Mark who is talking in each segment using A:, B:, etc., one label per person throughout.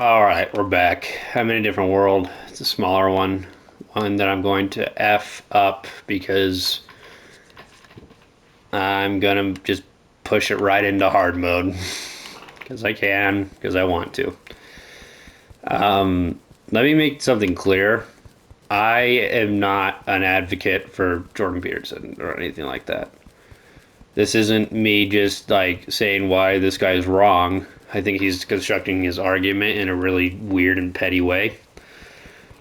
A: All right, we're back. I'm in a different world. It's a smaller one that I'm going to F up because I'm gonna just push it right into hard mode because I can, because I want to. Let me make something clear. I am not an advocate for Jordan Peterson or anything like that. This isn't me just like saying why this guy's wrong. I think he's constructing his argument in a really weird and petty way.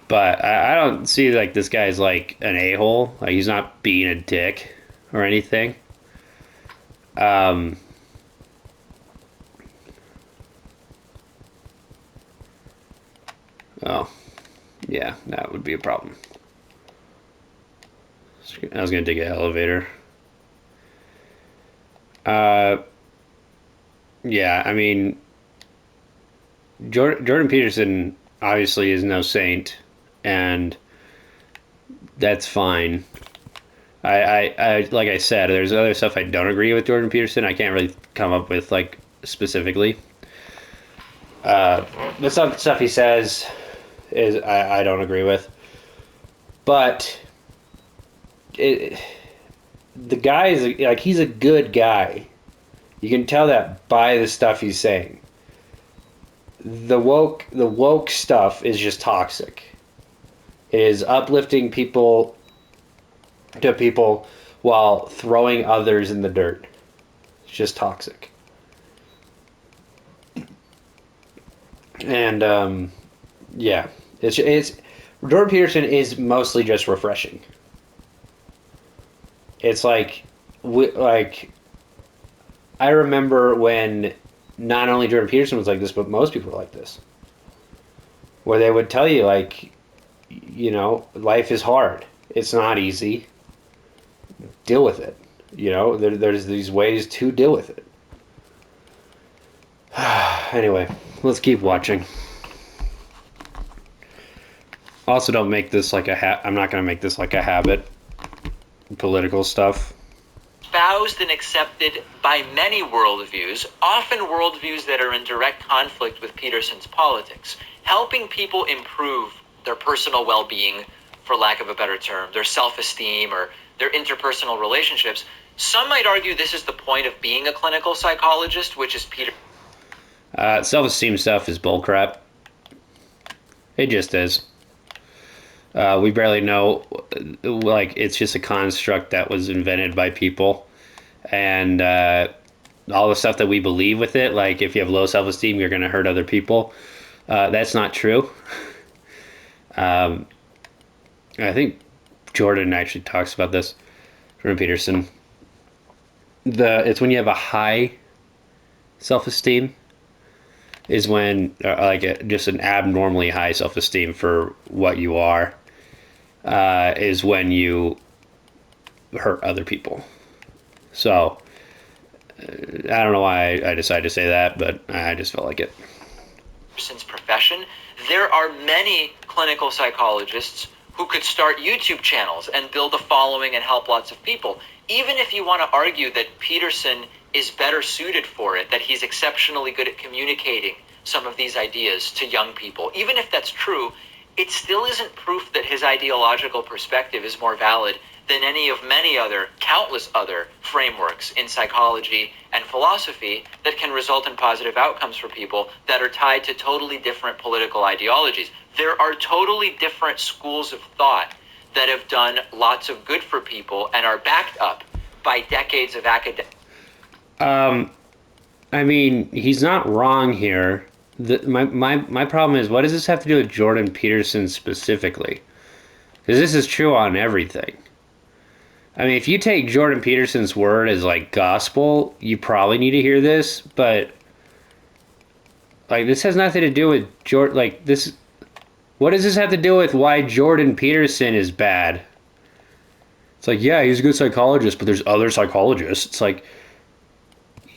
A: But I don't see like this guy's like an a hole. Like he's not being a dick or anything. Um, oh, yeah, that would be a problem. I was gonna dig an elevator. Uh, yeah, I mean, Jordan Peterson obviously is no saint, and that's fine. I like I said, there's other stuff I don't agree with Jordan Peterson. I can't really come up with like specifically. The stuff he says is I don't agree with, but it, the guy is like he's a good guy. You can tell that by the stuff he's saying. The woke stuff is just toxic. It is uplifting people to people while throwing others in the dirt. It's just toxic. And yeah, it's Jordan Peterson is mostly just refreshing. It's like I remember when not only Jordan Peterson was like this, but most people were like this, where they would tell you like, life is hard. It's not easy. Deal with it. There's these ways to deal with it. Anyway, let's keep watching. Also, don't make this like I'm not going to make this like a habit. Political stuff.
B: Espoused and accepted by many worldviews, often worldviews that are in direct conflict with Peterson's politics, helping people improve their personal well-being, for lack of a better term, their self-esteem or their interpersonal relationships. Some might argue this is the point of being a clinical psychologist, which is
A: Self-esteem stuff is bullcrap. It just is. We barely know, like, it's just a construct that was invented by people. And all the stuff that we believe with it, like if you have low self-esteem, you're going to hurt other people. That's not true. I think Jordan actually talks about this, Jordan Peterson. It's when you have a high self-esteem is when just an abnormally high self-esteem for what you are is when you hurt other people. So I don't know why I decided to say that, but I just felt like it.
B: Peterson's profession, there are many clinical psychologists who could start YouTube channels and build a following and help lots of people. Even if you want to argue that Peterson is better suited for it, that he's exceptionally good at communicating some of these ideas to young people, even if that's true, it still isn't proof that his ideological perspective is more valid than any of many other, countless other frameworks in psychology and philosophy that can result in positive outcomes for people that are tied to totally different political ideologies. There are totally different schools of thought that have done lots of good for people and are backed up by decades of academic.
A: I mean, he's not wrong here. My problem is, what does this have to do with Jordan Peterson specifically? Because this is true on everything. I mean, if you take Jordan Peterson's word as like gospel, you probably need to hear this, but like this has nothing to do with Jordan. Like this, what does this have to do with why Jordan Peterson is bad? It's like, yeah, he's a good psychologist, but there's other psychologists. It's like,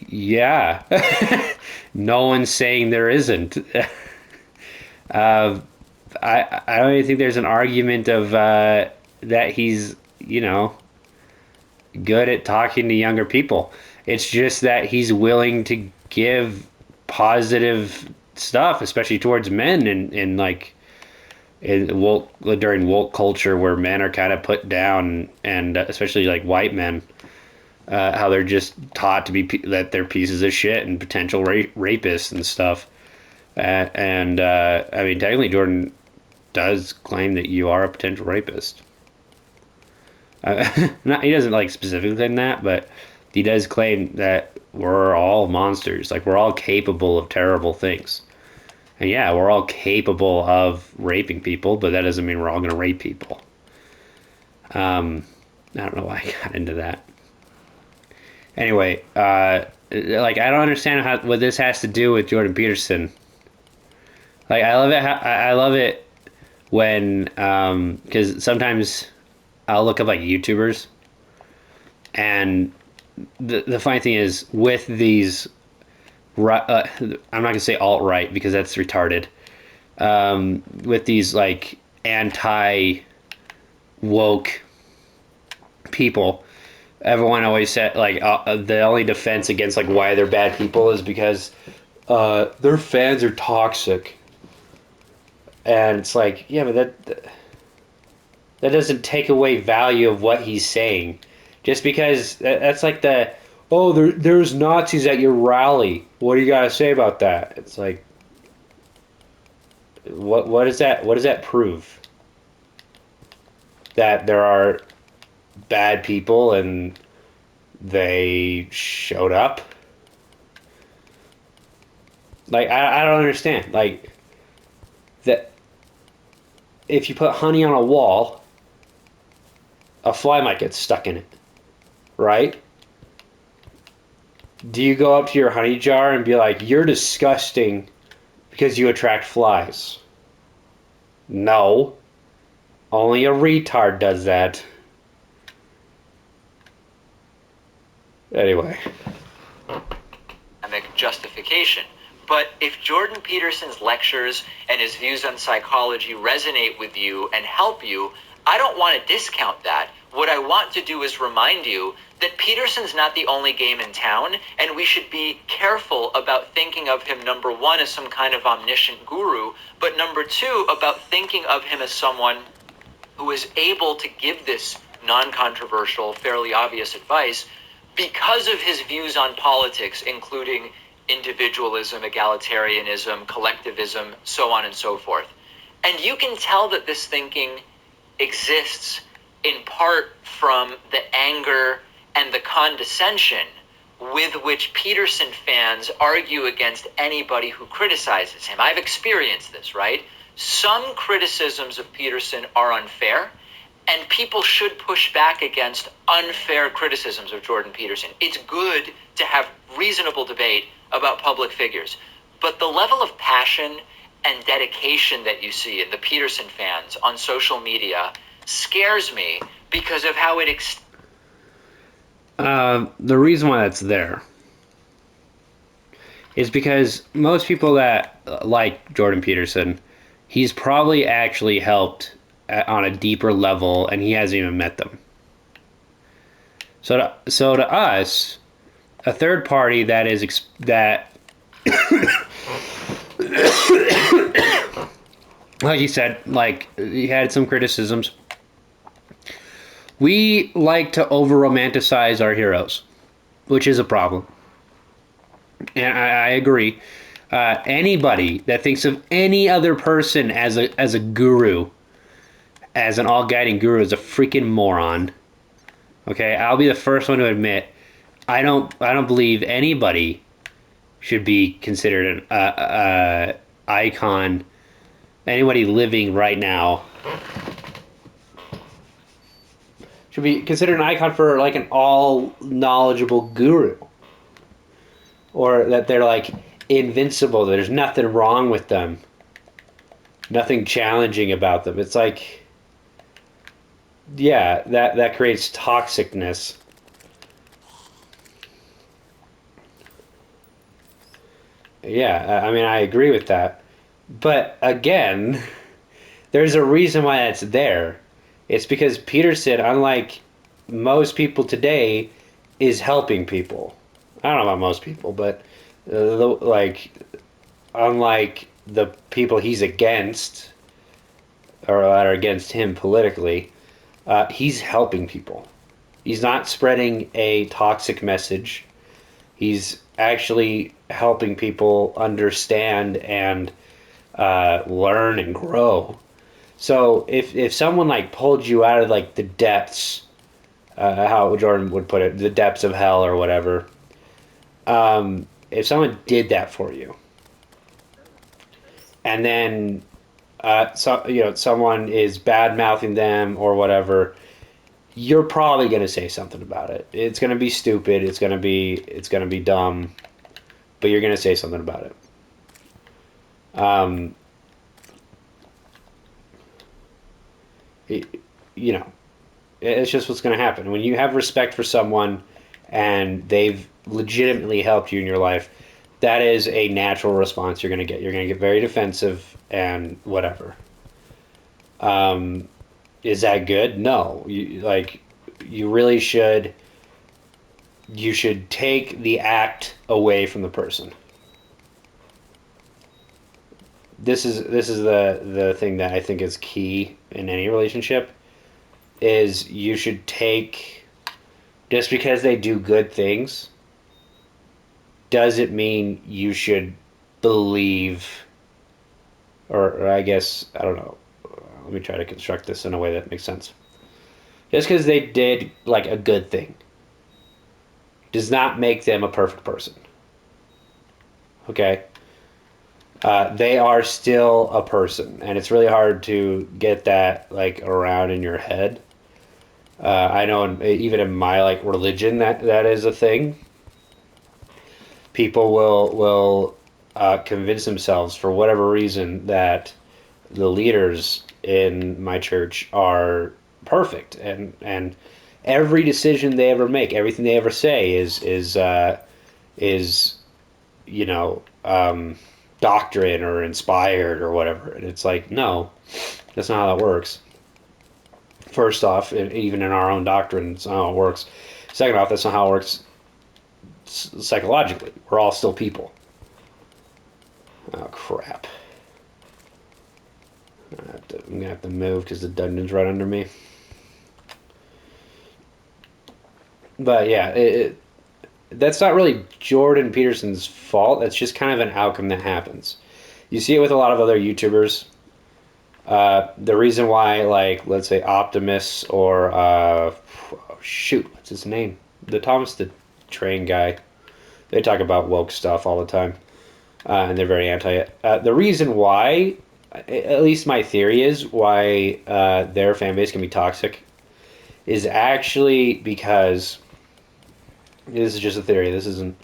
A: yeah, no one's saying there isn't. I don't even think there's an argument of that he's good at talking to younger people. It's just that he's willing to give positive stuff, especially towards men, and like during woke culture where men are kind of put down, and especially like white men, how they're just taught to be that they're pieces of shit and potential rapists and stuff. And I mean, technically, Jordan does claim that you are a potential rapist. Not, he doesn't like specifically claim that, but he does claim that we're all monsters. Like we're all capable of terrible things. And yeah, we're all capable of raping people, but that doesn't mean we're all going to rape people. I don't know why I got into that. Anyway, like I don't understand what this has to do with Jordan Peterson. Like I love it. I love it when because sometimes I'll look up like YouTubers, and the funny thing is with these, I'm not gonna say alt right because that's retarded. With these like anti woke people, everyone always said like the only defense against like why they're bad people is because their fans are toxic, and it's like yeah, but that doesn't take away value of what he's saying. Just because that's like there's Nazis at your rally. What do you gotta say about that? It's like what does that prove? That there are bad people and they showed up? Like I don't understand. Like that if you put honey on a wall, a fly might get stuck in it, right? Do you go up to your honey jar and be like, "You're disgusting because you attract flies"? No. Only a retard does that. Anyway.
B: Justification. But if Jordan Peterson's lectures and his views on psychology resonate with you and help you, I don't want to discount that. What I want to do is remind you that Peterson's not the only game in town, and we should be careful about thinking of him, number one, as some kind of omniscient guru, but number two, about thinking of him as someone who is able to give this non-controversial, fairly obvious advice because of his views on politics, including individualism, egalitarianism, collectivism, so on and so forth. And you can tell that this thinking exists in part from the anger and the condescension with which Peterson fans argue against anybody who criticizes him. I've experienced this, right? Some criticisms of Peterson are unfair, and people should push back against unfair criticisms of Jordan Peterson. It's good to have reasonable debate about public figures, but the level of passion and dedication that you see in the Peterson fans on social media scares me because of how it
A: the reason why that's there is because most people that like Jordan Peterson, he's probably actually helped on a deeper level, and he hasn't even met them. So to us, a third party that is that, like you said, like he had some criticisms. We like to over romanticize our heroes, which is a problem. And I agree. Anybody that thinks of any other person as a guru, as an all guiding guru, is a freaking moron. Okay, I'll be the first one to admit I don't believe anybody should be considered an icon. Anybody living right now should be considered an icon for like an all knowledgeable guru, or that they're like invincible. There's nothing wrong with them, nothing challenging about them. It's like, yeah, that creates toxicness. Yeah, I mean, I agree with that. But again, there's a reason why that's there. It's because Peterson, unlike most people today, is helping people. I don't know about most people, but like unlike the people he's against or that are against him politically, he's helping people. He's not spreading a toxic message. He's actually helping people understand and learn and grow. So if someone like pulled you out of like the depths, how Jordan would put it, the depths of hell or whatever, if someone did that for you, and then someone is bad mouthing them or whatever, you're probably going to say something about it. It's going to be stupid. It's going to be dumb, but you're going to say something about it. Um, it, you know, it's just what's going to happen when you have respect for someone and they've legitimately helped you in your life. That is a natural response you're going to get. You're going to get very defensive and whatever. Um, is that good? No. You really should. You should take the act away from the person. This is the thing that I think is key in any relationship is you should take just because they do good things doesn't mean you should believe or I guess I don't know. Let me try to construct this in a way that makes sense. Just because they did like a good thing does not make them a perfect person. Okay, they are still a person, and it's really hard to get that like around in your head. I know, even in my like religion, that is a thing. People will convince themselves for whatever reason that the leaders in my church are perfect, and every decision they ever make, everything they ever say is you know doctrine or inspired or whatever. And it's like, no, that's not how that works. First off, even in our own doctrine, it's not how it works. Second off, that's not how it works psychologically. We're all still people. Oh crap! I'm gonna have to move because the dungeon's right under me. But yeah, that's not really Jordan Peterson's fault. That's just kind of an outcome that happens. You see it with a lot of other YouTubers. The reason why, like, let's say Optimus or shoot, what's his name? The Thomas the Train guy. They talk about woke stuff all the time, and they're very anti it. The reason why, at least my theory is why their fan base can be toxic, is actually because this is just a theory. This isn't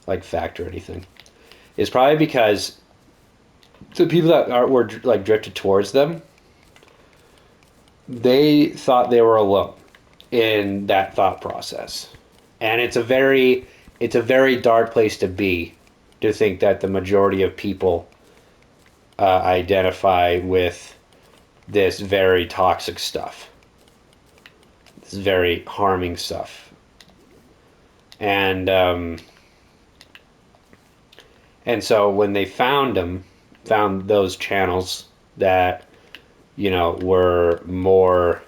A: like fact or anything. It's probably because the people that were like drifted towards them, they thought they were alone in that thought process, and it's a very dark place to be, to think that the majority of people identify with this very toxic stuff, this very harming stuff, and so when they found those channels that were more,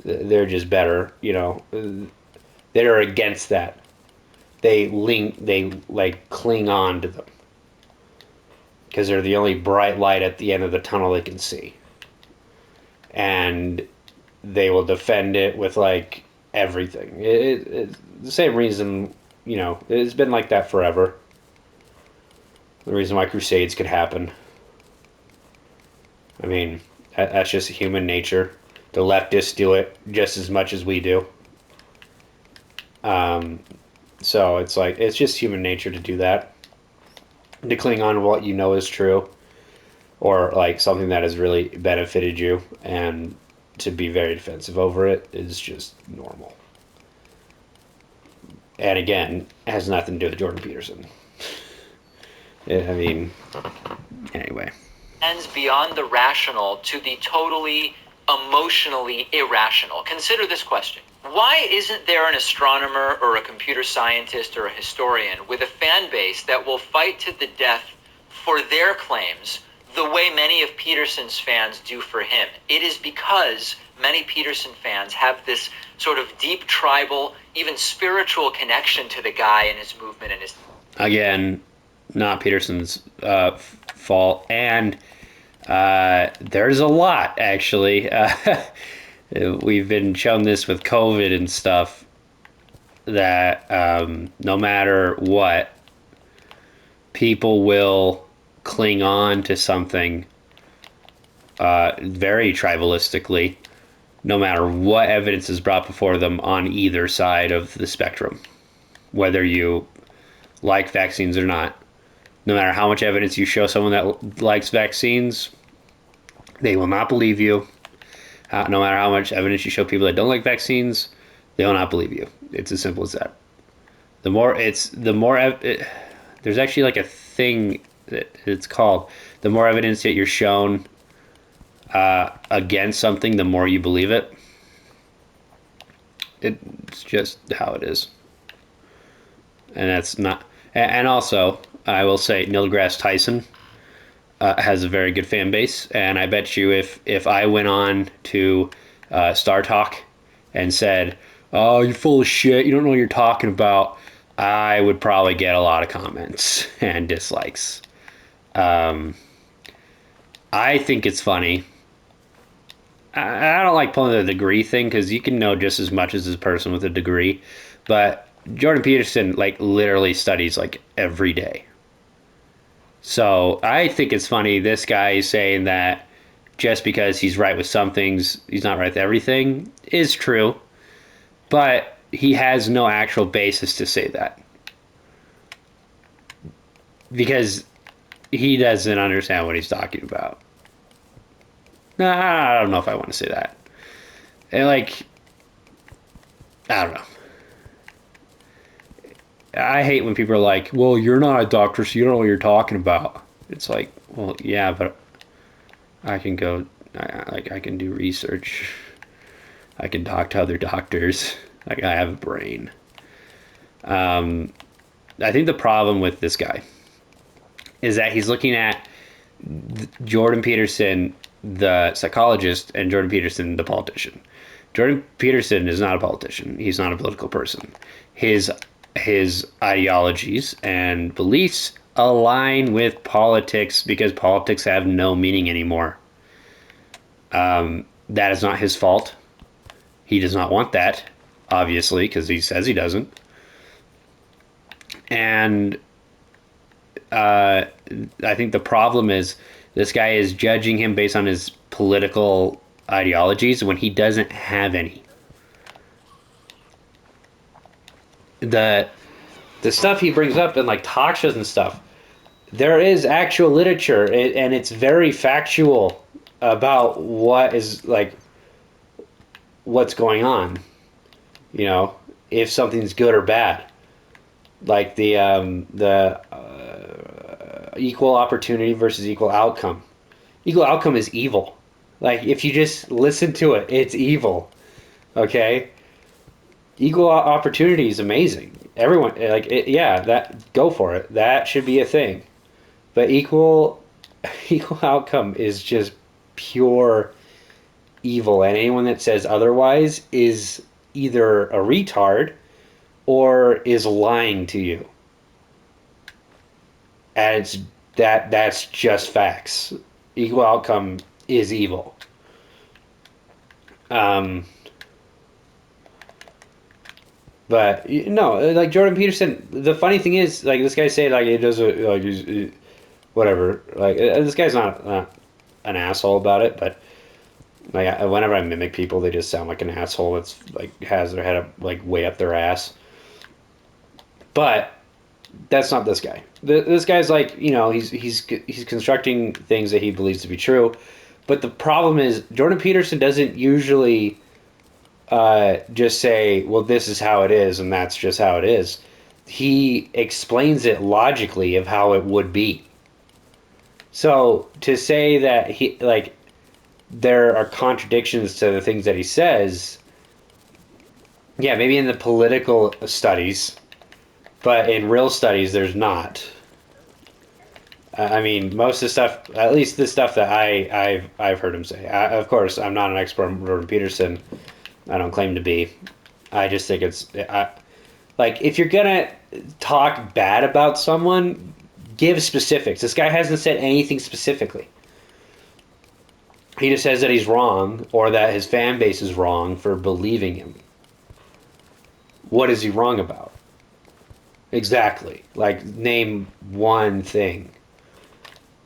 A: they're just better, they're against that. They like cling on to them because they're the only bright light at the end of the tunnel they can see, and they will defend it with like everything. It's the same reason, it's been like that forever. The reason why crusades could happen. I mean, that's just human nature. The leftists do it just as much as we do. Um, so it's like it's just human nature to do that, to cling on to what you know is true, or like something that has really benefited you, and to be very defensive over it is just normal. And again, it has nothing to do with Jordan Peterson. I mean, anyway.
B: Beyond the rational to the totally emotionally irrational. Consider this question. Why isn't there an astronomer or a computer scientist or a historian with a fan base that will fight to the death for their claims the way many of Peterson's fans do for him. It is because many Peterson fans have this sort of deep tribal, even spiritual connection to the guy and his movement and his...
A: Again, not Peterson's fault. And there's a lot, actually. We've been shown this with COVID and stuff, that no matter what, people will cling on to something very tribalistically, no matter what evidence is brought before them on either side of the spectrum, whether you like vaccines or not. No matter how much evidence you show someone that likes vaccines, they will not believe you. No matter how much evidence you show people that don't like vaccines, they will not believe you. It's as simple as that. There's actually like a thing that it's called, the more evidence that you're shown against something, the more you believe it. It's just how it is. And that's not, and also, I will say, Neil deGrasse Tyson has a very good fan base, and I bet you if I went on to Star Talk and said, "Oh, you're full of shit, you don't know what you're talking about," I would probably get a lot of comments and dislikes. I think it's funny. I don't like pulling the degree thing, because you can know just as much as this person with a degree, but Jordan Peterson like literally studies like every day. So I think it's funny this guy is saying that just because he's right with some things, he's not right with everything, is true. But he has no actual basis to say that, because he doesn't understand what he's talking about. No, I don't know if I want to say that. And like, I don't know. I hate when people are like, "Well, you're not a doctor, so you don't know what you're talking about." It's like, well, yeah, but I can go, I can do research. I can talk to other doctors. Like, I have a brain. I think the problem with this guy is that he's looking at Jordan Peterson, the psychologist, and Jordan Peterson, the politician. Jordan Peterson is not a politician. He's not a political person. His ideologies and beliefs align with politics, because politics have no meaning anymore. That is not his fault. He does not want that, obviously, because he says he doesn't. And I think the problem is this guy is judging him based on his political ideologies when he doesn't have any. The stuff he brings up in like talk shows and stuff, there is actual literature, and it's very factual about what is like what's going on. You know, if something's good or bad, like the equal opportunity versus equal outcome. Equal outcome is evil. Like, if you just listen to it, it's evil. Okay? Equal opportunity is amazing. Everyone, like, yeah, that, go for it. That should be a thing. But equal outcome is just pure evil, and anyone that says otherwise is either a retard or is lying to you. And that's just facts. Equal outcome is evil. But no, like Jordan Peterson. The funny thing is, like, this guy said, like, it doesn't, like, whatever. Like, this guy's not an asshole about it, but like, whenever I mimic people, they just sound like an asshole that's like has their head up, like, way up their ass. But that's not this guy. This guy's like, you know, he's constructing things that he believes to be true. But the problem is, Jordan Peterson doesn't usually just say, well, this is how it is, and that's just how it is. He explains it logically of how it would be. So to say that he, like, there are contradictions to the things that he says, yeah, maybe in the political studies, but in real studies, there's not. I mean, most of the stuff, at least the stuff that I've heard him say. Of course, I'm not an expert on Jordan Peterson. I don't claim to be. I just think like if you're gonna talk bad about someone, give specifics. This guy hasn't said anything specifically. He just says that he's wrong or that his fan base is wrong for believing him. What is he wrong about? Exactly. Like, name one thing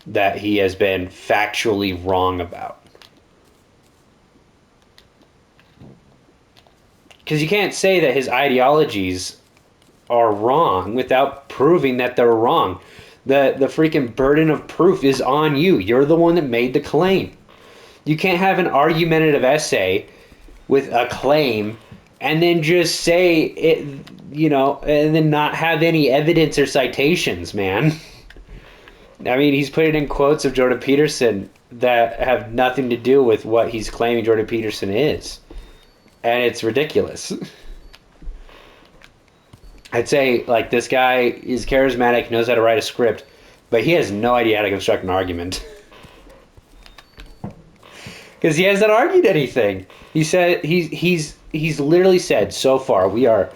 A: that he has been factually wrong about. Because you can't say that his ideologies are wrong without proving that they're wrong. The freaking burden of proof is on you. You're the one that made the claim. You can't have an argumentative essay with a claim and then just say it, and then not have any evidence or citations, man. I mean, he's putting in quotes of Jordan Peterson that have nothing to do with what he's claiming Jordan Peterson is. And it's ridiculous. I'd say, like, this guy is charismatic, knows how to write a script, but he has no idea how to construct an argument. Because he hasn't argued anything. He said he's literally said so far, we are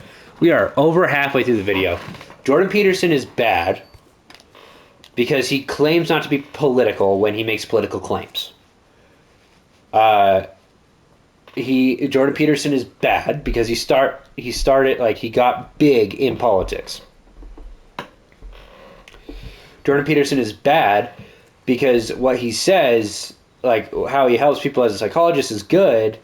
A: over halfway through the video. Jordan Peterson is bad because he claims not to be political when he makes political claims. Jordan Peterson is bad because he started, like, he got big in politics. Jordan Peterson is bad because what he says, like how he helps people as a psychologist, is good,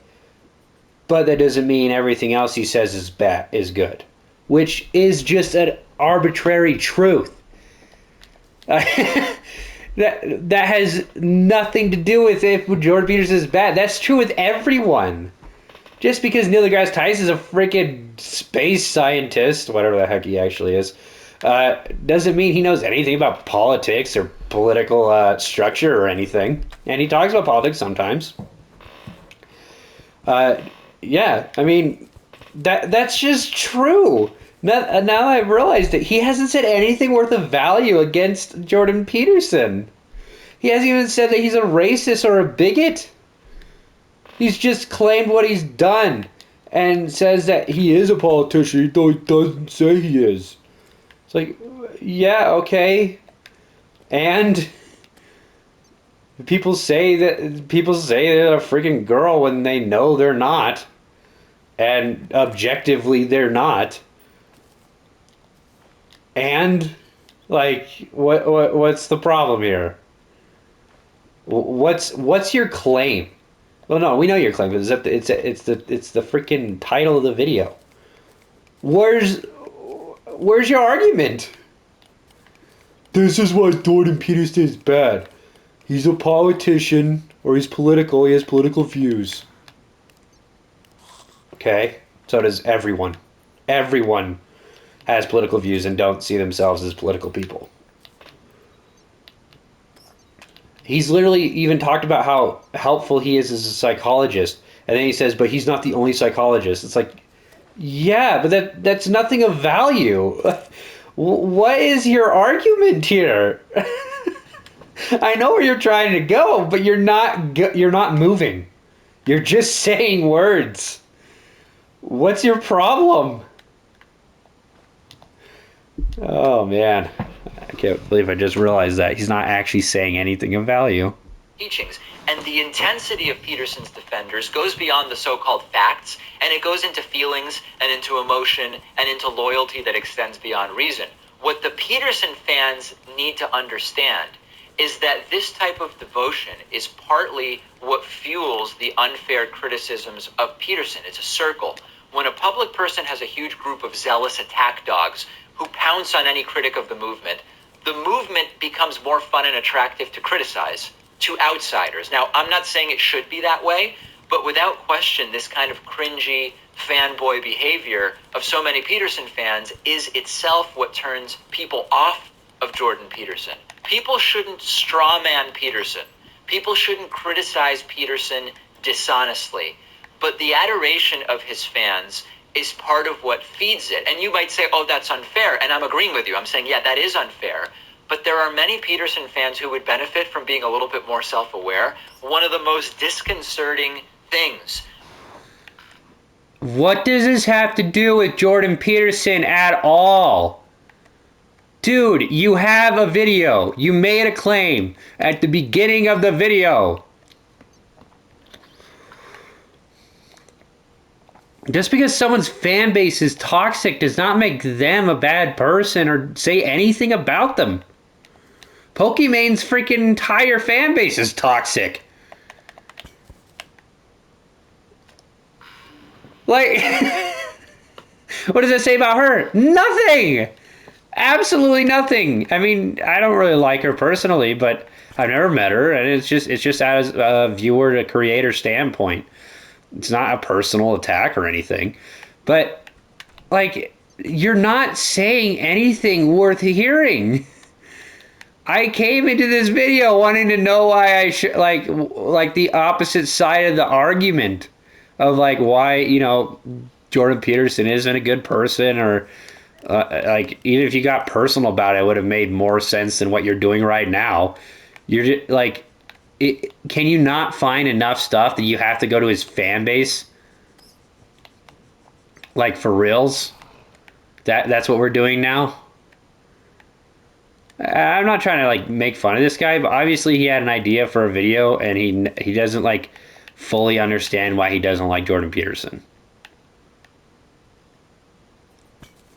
A: but that doesn't mean everything else he says is good, which is just an arbitrary truth. That has nothing to do with if Jordan Peterson is bad. That's true with everyone. Just because Neil deGrasse Tyson is a freaking space scientist, whatever the heck he actually is, doesn't mean he knows anything about politics or political structure or anything. And he talks about politics sometimes. Yeah, I mean, that's just true. Now I realized that he hasn't said anything worth of value against Jordan Peterson. He hasn't even said that he's a racist or a bigot. He's just claimed what he's done and says that he is a politician, though he doesn't say he is. It's like, yeah, okay. And people say they're a freaking girl when they know they're not. And objectively they're not. And, like, what's the problem here? What's your claim? Well, no, we know your claim because it's the freaking title of the video. Where's your argument? This is why Jordan Peterson is bad. He's a politician, or he's political. He has political views. Okay, so does everyone. Everyone has political views and don't see themselves as political people. He's literally even talked about how helpful he is as a psychologist. And then he says, but he's not the only psychologist. It's like, yeah, but that's nothing of value. What is your argument here? I know where you're trying to go, but you're not moving. You're just saying words. What's your problem? Oh, man. I can't believe I just realized that. He's not actually saying anything of value.
B: Teachings. And the intensity of Peterson's defenders goes beyond the so-called facts, and it goes into feelings and into emotion and into loyalty that extends beyond reason. What the Peterson fans need to understand is that this type of devotion is partly what fuels the unfair criticisms of Peterson. It's a circle. When a public person has a huge group of zealous attack dogs who pounce on any critic of the movement becomes more fun and attractive to criticize to outsiders. Now, I'm not saying it should be that way, but without question, this kind of cringy fanboy behavior of so many Peterson fans is itself what turns people off of Jordan Peterson. People shouldn't strawman Peterson. People shouldn't criticize Peterson dishonestly. But the adoration of his fans is part of what feeds it. And you might say, oh, that's unfair. And I'm agreeing with you. I'm saying, yeah, that is unfair. but there are many Peterson fans who would benefit from being a little bit more self-aware. One of the most disconcerting things.
A: What does this have to do with Jordan Peterson at all? Dude, you have a video. You made a claim at the beginning of the video. Just because someone's fan base is toxic does not make them a bad person or say anything about them. Pokemon's freaking entire fan base is toxic. Like, what does that say about her? Nothing! Absolutely nothing. I mean, I don't really like her personally, but I've never met her, and it's just as a viewer to creator standpoint. It's not a personal attack or anything. But, like, you're not saying anything worth hearing. I came into this video wanting to know why I should, like the opposite side of the argument of, like, why, you know, Jordan Peterson isn't a good person, or, like, even if you got personal about it, it would have made more sense than what you're doing right now. You're just, like, can you not find enough stuff that you have to go to his fan base? Like, for reals? That's what we're doing now? I'm not trying to, like, make fun of this guy, but obviously he had an idea for a video, and he doesn't, like, fully understand why he doesn't like Jordan Peterson.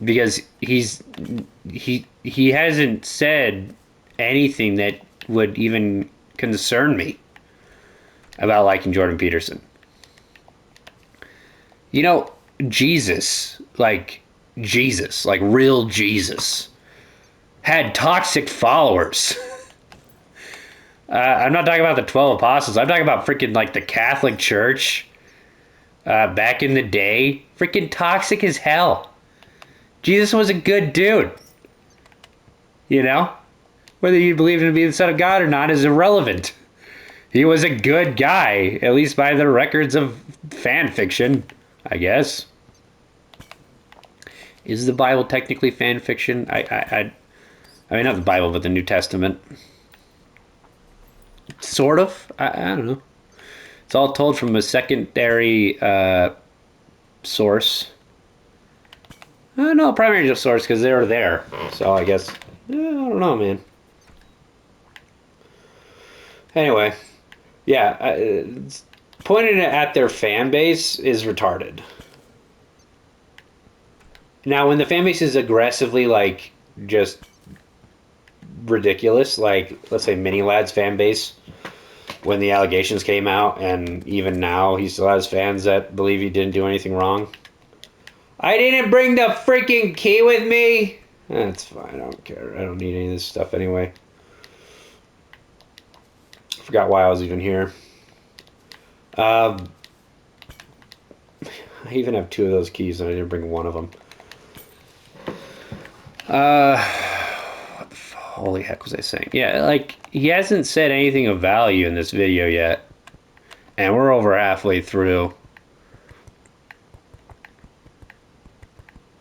A: Because he hasn't said anything that would even concern me about liking Jordan Peterson. You know, Jesus, like real Jesus, had toxic followers. I'm not talking about the 12 apostles. I'm talking about freaking, like, the Catholic Church back in the day. Freaking toxic as hell. Jesus was a good dude. You know? Whether you believe him to be the Son of God or not is irrelevant. He was a good guy, at least by the records of fan fiction, I guess. Is the Bible technically fan fiction? I mean, not the Bible, but the New Testament. Sort of. I don't know. It's all told from a secondary source. No, primary source, because they were there. So I guess, I don't know, man. Anyway, yeah, pointing it at their fan base is retarded. Now, when the fan base is aggressively, like, just ridiculous, like, let's say Mini Lad's fan base, when the allegations came out, and even now he still has fans that believe he didn't do anything wrong. I didn't bring the freaking key with me. That's fine. I don't care. I don't need any of this stuff anyway. I forgot why I was even here. I even have 2 of those keys, and I didn't bring one of them. What the holy heck was I saying? Yeah, like, he hasn't said anything of value in this video yet. And we're over halfway through.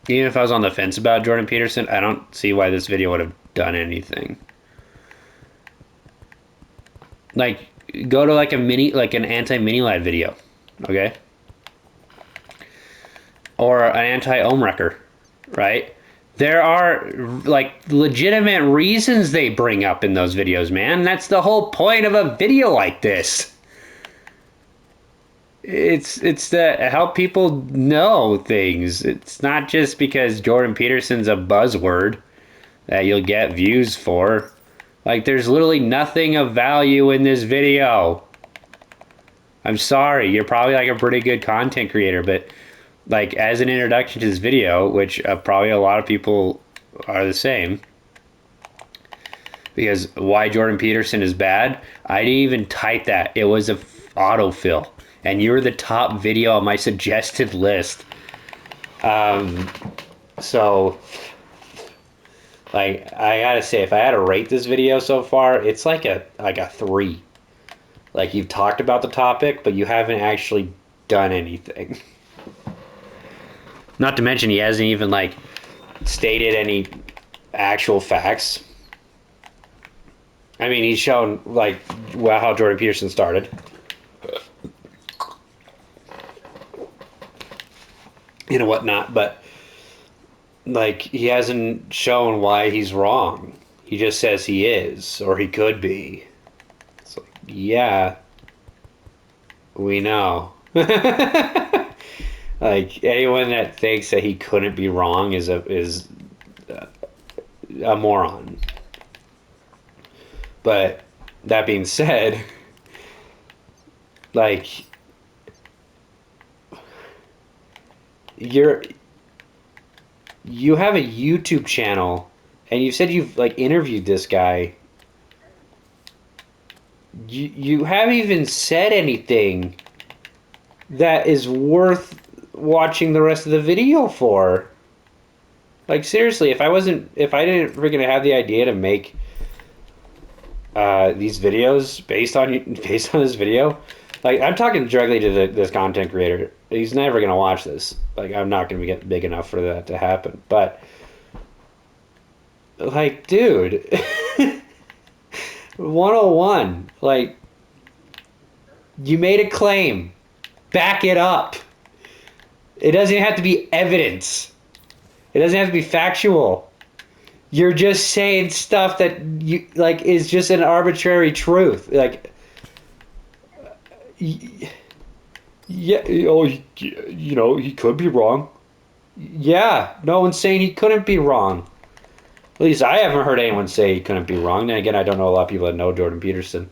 A: Even if I was on the fence about Jordan Peterson, I don't see why this video would have done anything. Like, go to, like, an anti-mini lad video, okay? Or an anti-ohm wrecker, right? There are, like, legitimate reasons they bring up in those videos, man. That's the whole point of a video like this. It's to help people know things. It's not just because Jordan Peterson's a buzzword that you'll get views for. Like, there's literally nothing of value in this video. I'm sorry, you're probably, like, a pretty good content creator, but, like, as an introduction to this video, which probably a lot of people are the same, because why Jordan Peterson is bad, I didn't even type that. It was a autofill. And you're the top video on my suggested list. So, like, I gotta say, if I had to rate this video so far, it's like a 3. Like, you've talked about the topic, but you haven't actually done anything. Not to mention, he hasn't even, like, stated any actual facts. I mean, he's shown like well how Jordan Peterson started. And whatnot, but like he hasn't shown why he's wrong. He just says he is, or he could be. It's like, yeah, we know. Like anyone that thinks that he couldn't be wrong is a moron. But that being said, like you're you have a YouTube channel and you said you've like interviewed this guy. You haven't even said anything that is worth watching the rest of the video for. Like seriously, if I didn't freaking have the idea to make these videos based on this video, like I'm talking directly to this content creator. He's never gonna watch this. Like I'm not gonna get big enough for that to happen. But like, dude, 101. Like you made a claim, back it up. It doesn't have to be evidence. It doesn't have to be factual. You're just saying stuff that you like is just an arbitrary truth. Like, yeah, oh, you know, he could be wrong. Yeah, no one's saying he couldn't be wrong. At least I haven't heard anyone say he couldn't be wrong. Then again, I don't know a lot of people that know Jordan Peterson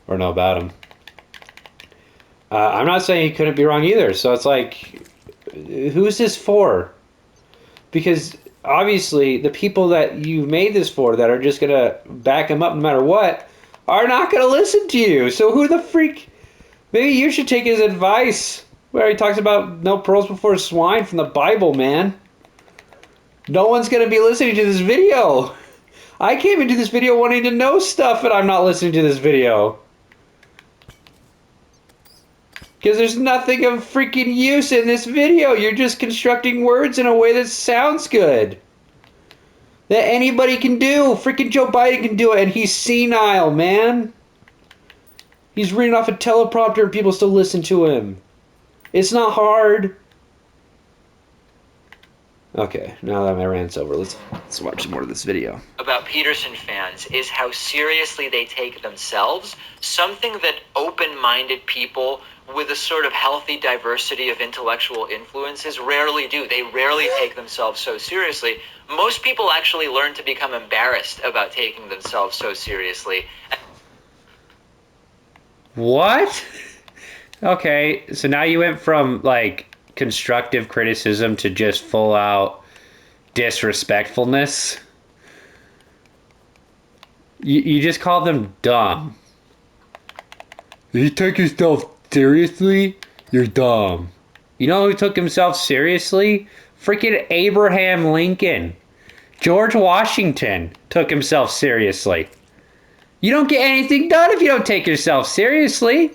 A: or know about him. I'm not saying he couldn't be wrong either. So it's like, who's this for? Because obviously the people that you made this for that are just gonna back him up no matter what are not gonna listen to you. So who the freak? Maybe you should take his advice where he talks about no pearls before swine from the Bible, man. No one's gonna be listening to this video. I came into this video wanting to know stuff and I'm not listening to this video. Because there's nothing of freaking use in this video. You're just constructing words in a way that sounds good. That anybody can do. Freaking Joe Biden can do it, and he's senile, man. He's reading off a teleprompter and people still listen to him. It's not hard. Okay, now that my rant's over, let's watch some more of this video.
B: About Peterson fans is how seriously they take themselves, something that open-minded people with a sort of healthy diversity of intellectual influences rarely do. They rarely take themselves so seriously. Most people actually learn to become embarrassed about taking themselves so seriously.
A: What? Okay, so now you went from like constructive criticism to just full out disrespectfulness. You just called them dumb. You take yourself seriously? You're dumb. You know who took himself seriously? Freaking Abraham Lincoln. George Washington took himself seriously. You don't get anything done if you don't take yourself seriously.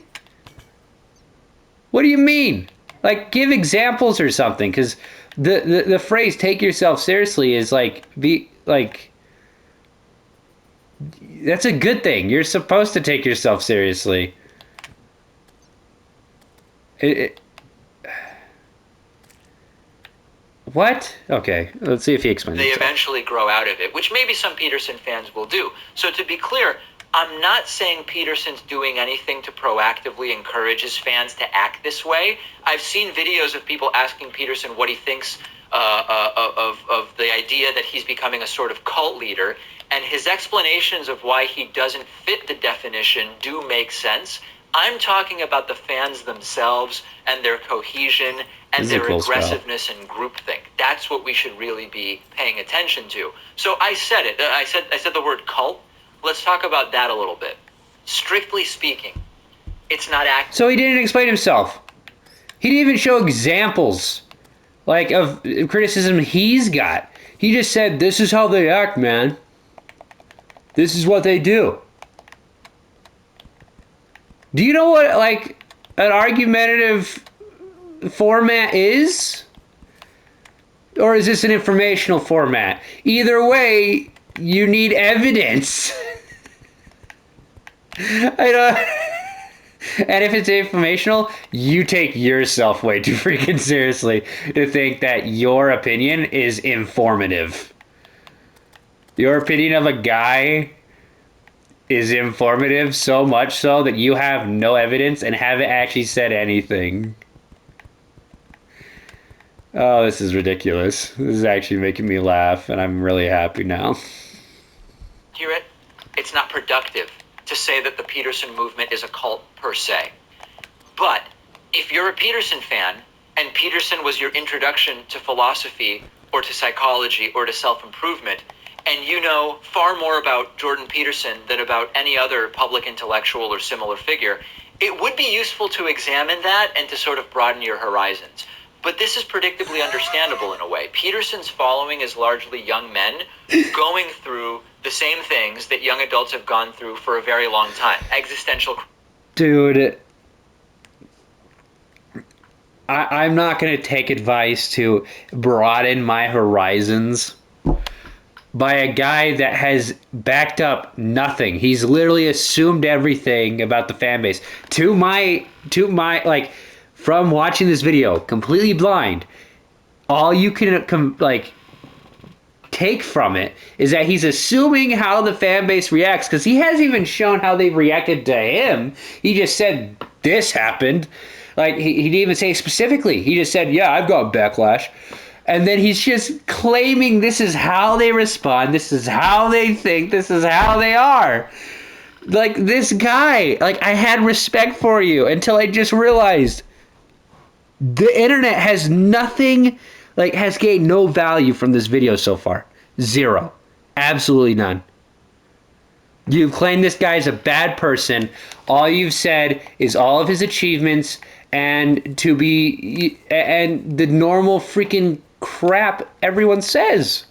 A: What do you mean? Like, give examples or something, because the phrase "take yourself seriously" is like that's a good thing. You're supposed to take yourself seriously. What? Okay, let's see if he explains.
B: They eventually grow out of it, which maybe some Peterson fans will do. So to be clear, I'm not saying Peterson's doing anything to proactively encourage his fans to act this way. I've seen videos of people asking Peterson what he thinks of the idea that he's becoming a sort of cult leader, and his explanations of why he doesn't fit the definition do make sense. I'm talking about the fans themselves and their cohesion and their aggressiveness and groupthink. That's what we should really be paying attention to. So I said it. I said the word cult. Let's talk about that a little bit. Strictly speaking, it's not active.
A: So he didn't explain himself. He didn't even show examples, like, of criticism he's got. He just said, this is how they act, man. This is what they do. Do you know what, like, an argumentative format is? Or is this an informational format? Either way, you need evidence. I don't. And if it's informational, you take yourself way too freaking seriously to think that your opinion is informative. Your opinion of a guy is informative so much so that you have no evidence and haven't actually said anything. Oh, this is ridiculous. This is actually making me laugh, and I'm really happy now.
B: Hear it? It's not productive to say that the Peterson movement is a cult per se. But if you're a Peterson fan, and Peterson was your introduction to philosophy or to psychology or to self-improvement, and you know far more about Jordan Peterson than about any other public intellectual or similar figure, it would be useful to examine that and to sort of broaden your horizons. But this is predictably understandable in a way. Peterson's following is largely young men going through the same things that young adults have gone through for a very long time. Existential.
A: Dude, I'm not going to take advice to broaden my horizons by a guy that has backed up nothing. He's literally assumed everything about the fan base. Like, from watching this video, completely blind, all you can take from it is that he's assuming how the fan base reacts, because he hasn't even shown how they reacted to him. He just said this happened. Like, he didn't even say specifically. He just said, yeah, I've got backlash. And then he's just claiming this is how they respond, this is how they think, this is how they are. Like, this guy, like, I had respect for you until I just realized the internet has nothing, like, has gained no value from this video so far. Zero. Absolutely none. You've claimed this guy is a bad person. All you've said is all of his achievements and the normal freaking crap everyone says.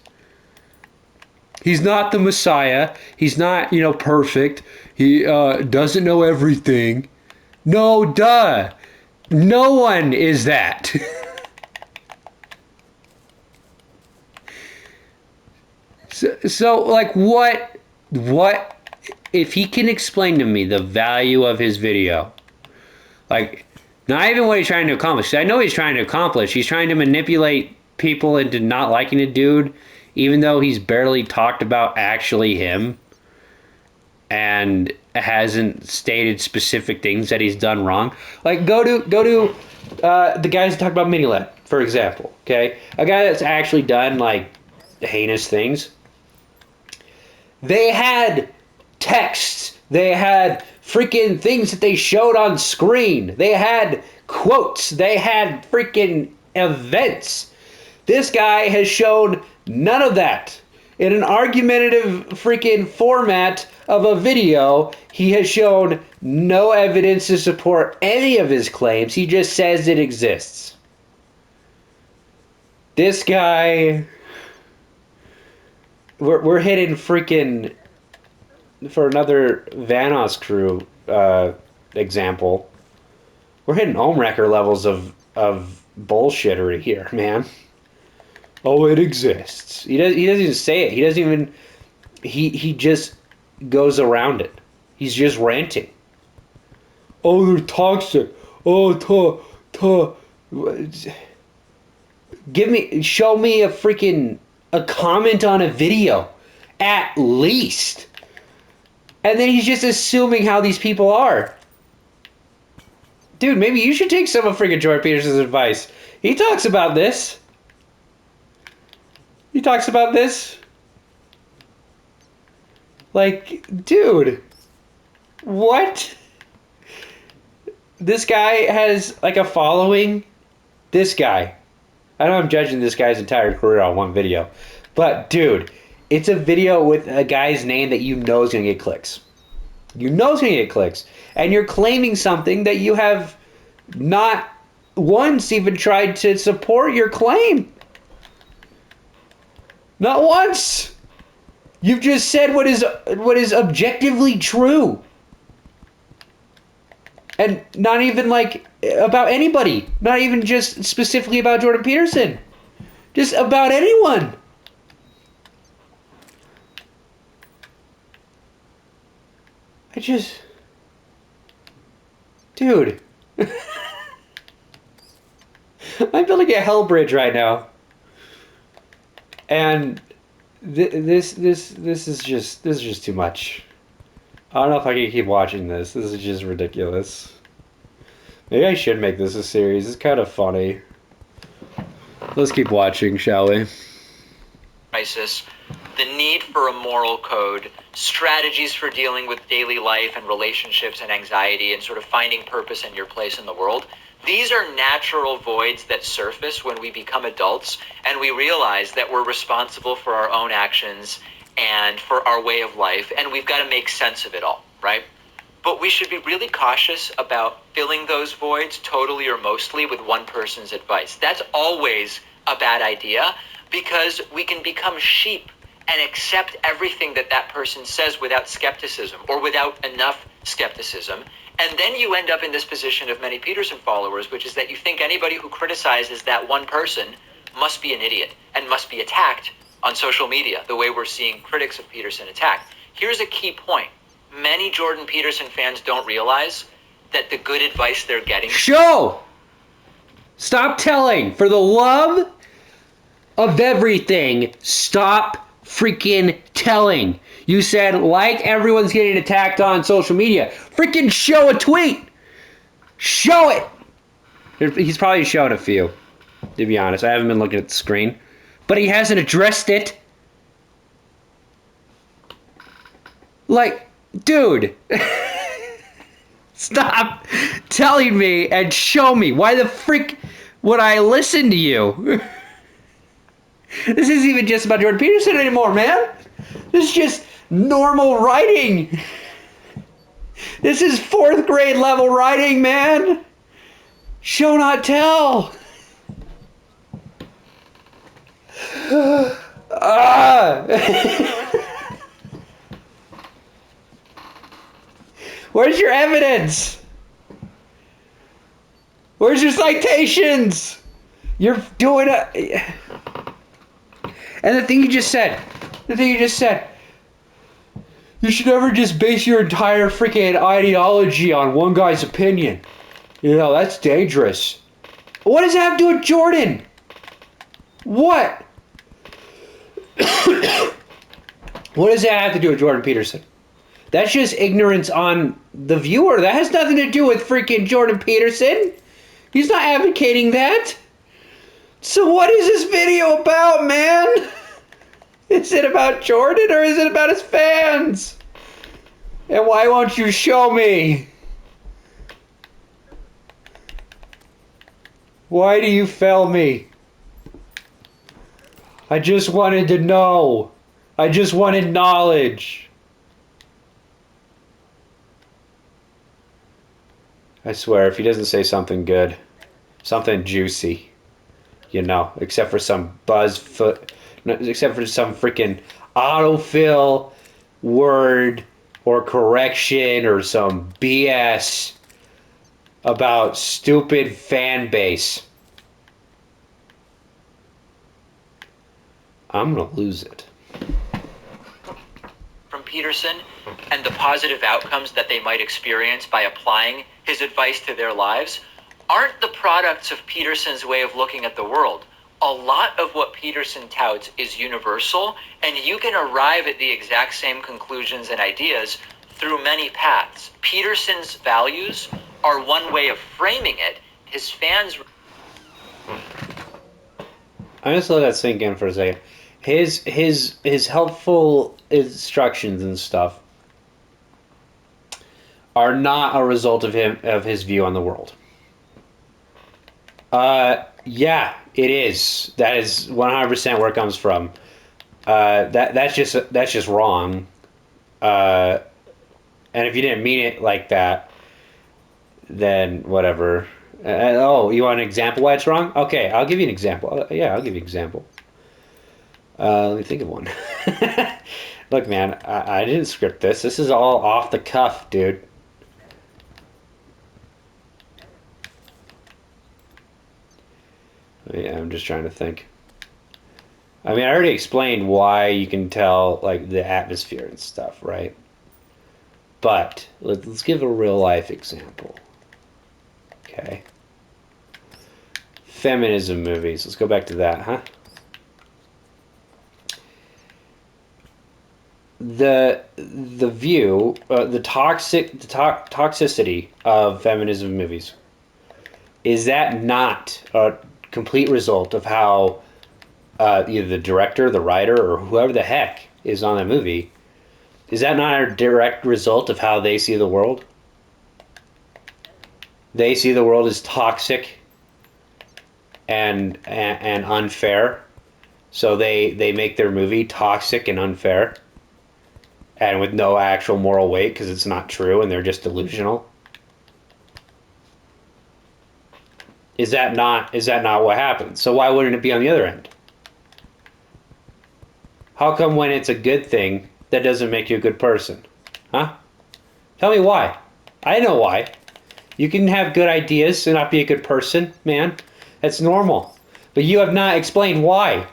A: He's not the Messiah. He's not, perfect. He doesn't know everything. No, duh. No one is that. So, like, what, if he can explain to me the value of his video, like, not even what he's trying to accomplish. I know he's trying to accomplish. He's trying to manipulate people into not liking a dude, even though he's barely talked about actually him and hasn't stated specific things that he's done wrong. Like, go to the guys that talk about Mini Lab, for example. Okay, a guy that's actually done like heinous things. They had texts. They had freaking things that they showed on screen. They had quotes. They had freaking events. This guy has shown none of that. In an argumentative freaking format of a video, he has shown no evidence to support any of his claims. He just says it exists. This guy... We're hitting freaking, for another Vanoss crew example, we're hitting homewrecker levels of bullshittery here, man. Oh, it exists. He doesn't even say it. He doesn't even, he just goes around it. He's just ranting. Oh, they're toxic. Oh, show me a comment on a video, at least. And then he's just assuming how these people are. Dude, maybe you should take some of freaking Jordan Peterson's advice. He talks about this. Like, dude, what? This guy has like a following. This guy. I know I'm judging this guy's entire career on one video. But, dude, it's a video with a guy's name that you know is going to get clicks. You know it's going to get clicks. And you're claiming something that you have not once even tried to support your claim. Not once. You've just said what is objectively true. And not even like about anybody. Not even just specifically about Jordan Peterson. Just about anyone. Dude. I'm building a hell bridge right now. And this is just too much. I don't know if I can keep watching this. This is just ridiculous. Maybe I should make this a series. It's kind of funny. Let's keep watching, shall we?
B: Crisis, the need for a moral code, strategies for dealing with daily life and relationships and anxiety and sort of finding purpose and your place in the world. These are natural voids that surface when we become adults and we realize that we're responsible for our own actions and for our way of life, and we've got to make sense of it all, right? But we should be really cautious about filling those voids totally or mostly with one person's advice. That's always a bad idea because we can become sheep and accept everything that that person says without skepticism or without enough skepticism. And then you end up in this position of many Peterson followers, which is that you think anybody who criticizes that one person must be an idiot and must be attacked on social media, the way we're seeing critics of Peterson attacked. Here's a key point. Many Jordan Peterson fans don't realize that the good advice they're getting...
A: Show! Stop telling! For the love of everything, stop freaking telling. You said, like everyone's getting attacked on social media. Freaking show a tweet! Show it! He's probably shown a few, to be honest. I haven't been looking at the screen. But he hasn't addressed it. Like, dude. Stop telling me and show me. Why the frick would I listen to you? This isn't even just about Jordan Peterson anymore, man. This is just normal writing. This is 4th grade level writing, man. Show not tell. Where's your evidence? Where's your citations? You're doing a... And the thing you just said, you should never just base your entire freaking ideology on one guy's opinion. You know, that's dangerous. What does that have to do with Jordan? What? What does that have to do with Jordan Peterson? That's just ignorance on the viewer. That has nothing to do with freaking Jordan Peterson. He's not advocating that. So what is this video about, man? Is it about Jordan or is it about his fans? And why won't you show me? Why do you fail me? I just wanted to know. I just wanted knowledge. I swear, if he doesn't say something good, something juicy, you know, except for some except for some freaking autofill word or correction or some BS about stupid fan base, I'm gonna lose it.
B: From Peterson and the positive outcomes that they might experience by applying his advice to their lives aren't the products of Peterson's way of looking at the world. A lot of what Peterson touts is universal, and you can arrive at the exact same conclusions and ideas through many paths. Peterson's values are one way of framing it. His fans...
A: I'm just let that sink in for a second. His helpful instructions and stuff are not a result of his view on the world. Yeah, it is. That is 100% where it comes from. That's just wrong. And if you didn't mean it like that, then whatever. Oh, you want an example why it's wrong? Okay, I'll give you an example. Yeah, I'll give you an example. Let me think of one. Look, man, I didn't script this. This is all off the cuff, dude. Yeah, I'm just trying to think. I mean, I already explained why you can tell, like, the atmosphere and stuff, right? But let's give a real life example. Okay. Feminism movies. Let's go back to that, huh? The view, toxicity of feminism movies, is that not a complete result of how either the director, the writer, or whoever the heck is on that movie, is that not a direct result of how they see the world? They see the world as toxic and unfair, so they make their movie toxic and unfair, and with no actual moral weight because it's not true and they're just delusional. Is that not what happens? So why wouldn't it be on the other end? How come when it's a good thing, that doesn't make you a good person? Huh? Tell me why. I know why. You can have good ideas and not be a good person, man. That's normal. But you have not explained why.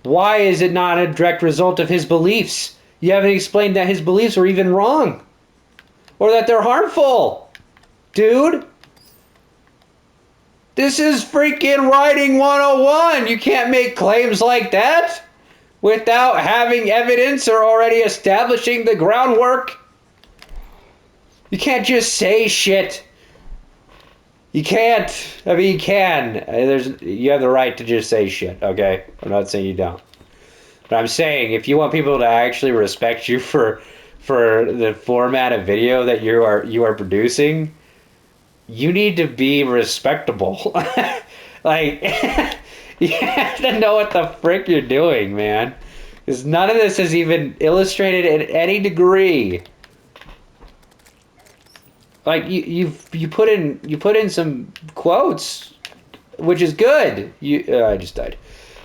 A: Why is it not a direct result of his beliefs? You haven't explained that his beliefs are even wrong. Or that they're harmful. Dude. This is freaking writing 101. You can't make claims like that without having evidence or already establishing the groundwork. You can't just say shit. You can't. I mean, you can. You have the right to just say shit, okay? I'm not saying you don't. But I'm saying if you want people to actually respect you for the format of video that you are producing, you need to be respectable. Like, you have to know what the frick you're doing, man. Because none of this is even illustrated in any degree. Like you put in some quotes, which is good. I just died,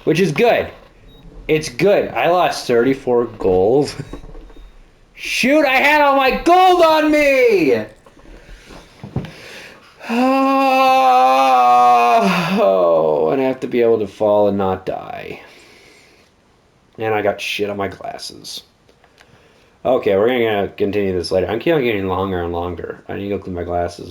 A: which is good. It's good. I lost 34 gold. Shoot! I had all my gold on me. Oh, and I have to be able to fall and not die. And I got shit on my glasses. Okay, we're gonna continue this later. I'm keeping getting longer and longer. I need to go clean my glasses.